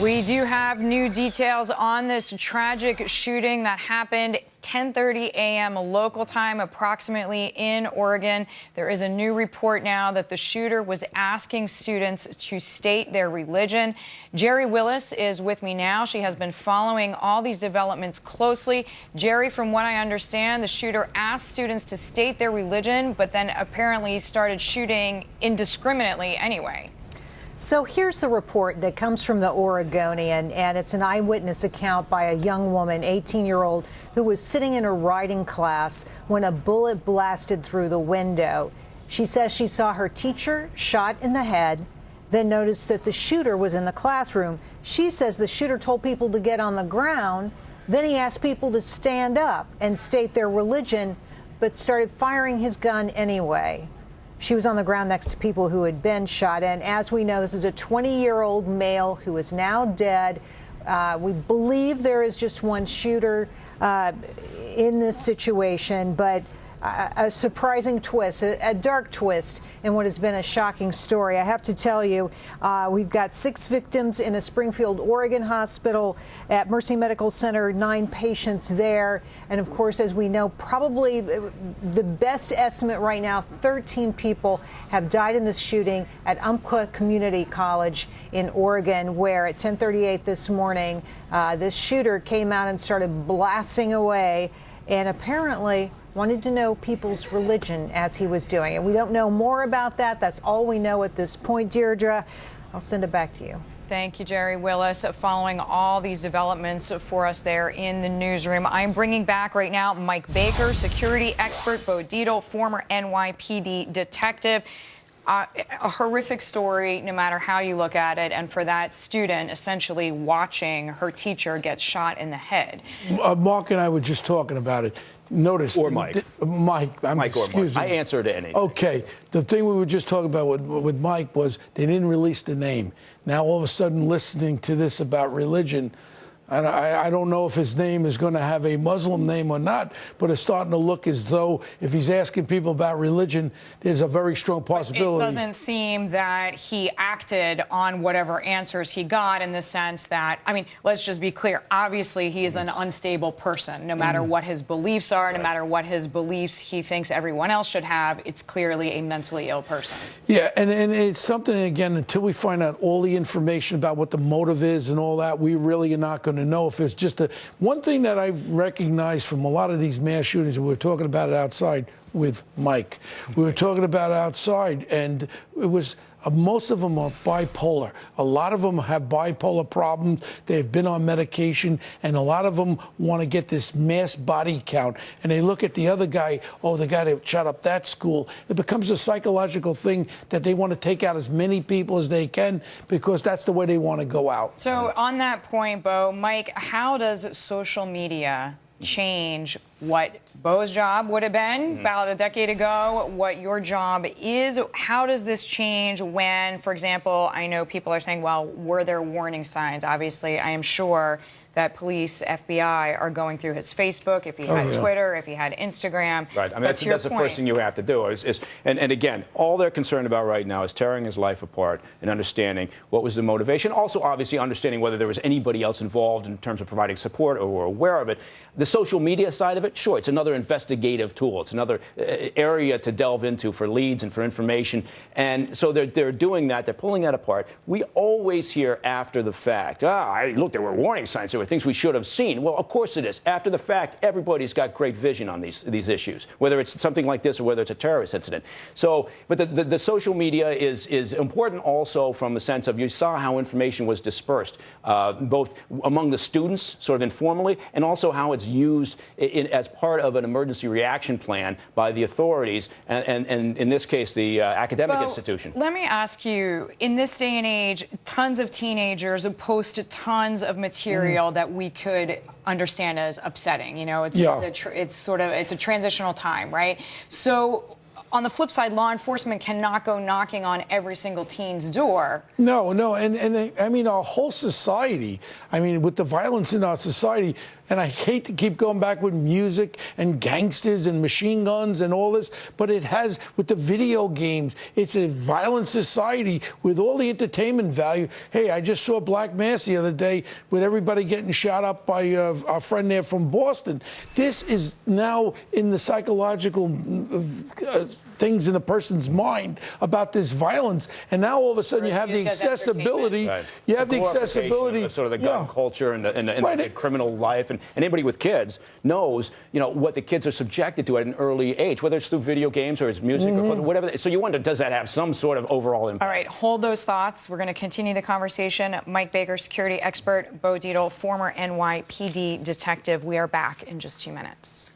We do have new details on this tragic shooting that happened 10:30 a.m. local time, approximately in Oregon. There is a new report now that the shooter was asking students to state their religion. Jerry Willis is with me now. She has been following all these developments closely. Jerry, from what I understand, the shooter asked students to state their religion, but then apparently started shooting indiscriminately anyway. So here's the report that comes from the Oregonian, and it's an eyewitness account by a young woman, 18-year-old, who was sitting in her writing class when a bullet blasted through the window. She says she saw her teacher shot in the head, then noticed that the shooter was in the classroom. She says the shooter told people to get on the ground, then he asked people to stand up and state their religion, but started firing his gun anyway. She was on the ground next to people who had been shot, and as we know, this is a 20-year-old male who is now dead. We believe there is just one shooter in this situation, but a surprising twist, a dark twist in what has been a shocking story. I have to tell you, we've got 6 victims in a Springfield, Oregon hospital at Mercy Medical Center, 9 patients there. And of course, as we know, probably the best estimate right now, 13 people have died in this shooting at Umpqua Community College in Oregon, where at 10:38 this morning, this shooter came out and started blasting away and apparently wanted to know people's religion as he was doing it. We don't know more about that. That's all we know at this point, Deirdre. I'll send it back to you. Thank you, Jerry Willis, following all these developments for us there in the newsroom. I'm bringing back right now Mike Baker, security expert, Bo Dietl, former NYPD detective. A horrific story, no matter how you look at it, and for that student essentially watching her teacher get shot in the head. Mark and I were just talking about it. Notice. Or Mike. Mike, excuse me. I answer to anything. Okay. The thing we were just talking about with Mike was they didn't release the name. Now, all of a sudden, listening to this about religion, I don't know if his name is going to have a Muslim name or not, but it's starting to look as though if he's asking people about religion, there's a very strong possibility. It doesn't seem that he acted on whatever answers he got, in the sense that, I mean, let's just be clear. Obviously, he is an unstable person. No matter what his beliefs are, no matter what his beliefs he thinks everyone else should have, it's clearly a mentally ill person. Yeah, and it's something, again, until we find out all the information about what the motive is and all that, we really are not going to know if it's just one thing that I've recognized from a lot of these mass shootings, and we were talking about it outside with Mike. We were talking about it outside, and it was most of them are bipolar. A lot of them have bipolar problems. They've been on medication, and a lot of them want to get this mass body count. And they look at the other guy, oh, the guy that shot up that school. It becomes a psychological thing that they want to take out as many people as they can because that's the way they want to go out. So on that point, Bo, Mike, how does social media change what Bo's job would have been about a decade ago, what your job is? How does this change when, for example, I know people are saying, well, were there warning signs? Obviously, I am sure that police, FBI, are going through his Facebook, if he had Twitter, if he had Instagram. Right. I mean, that's the first thing you have to do. And again, all they're concerned about right now is tearing his life apart and understanding what was the motivation. Also, obviously, understanding whether there was anybody else involved in terms of providing support or were aware of it. The social media side of it, sure, it's another investigative tool. It's another area to delve into for leads and for information. And so they're doing that. They're pulling that apart. We always hear after the fact, look, there were warning signs. There were things we should have seen. Well, of course it is. After the fact, everybody's got great vision on these issues, whether it's something like this or whether it's a terrorist incident. So, but the social media is important also from the sense of you saw how information was dispersed, both among the students, sort of informally, and also how it's used as part of an emergency reaction plan by the authorities, and in this case, the academic institution. Let me ask you, in this day and age, tons of teenagers post tons of material that we could understand as upsetting. You know, it's a transitional time, right? So On the flip side, law enforcement cannot go knocking on every single teen's door. No, and I mean, our whole society, I mean, with the violence in our society, and I hate to keep going back with music and gangsters and machine guns and all this, but it has, with the video games, it's a violent society with all the entertainment value. Hey, I just saw Black Mass the other day with everybody getting shot up by our friend there from Boston. This is now in the psychological things in a person's mind about this violence, and now all of a sudden you have the accessibility. Right. You have the accessibility of sort of the gun culture and the criminal life, and anybody with kids knows, you know, what the kids are subjected to at an early age, whether it's through video games or it's music or whatever. So you wonder, does that have some sort of overall impact? All right, hold those thoughts. We're going to continue the conversation. Mike Baker, security expert; Bo Dietl, former NYPD detective. We are back in just 2 minutes.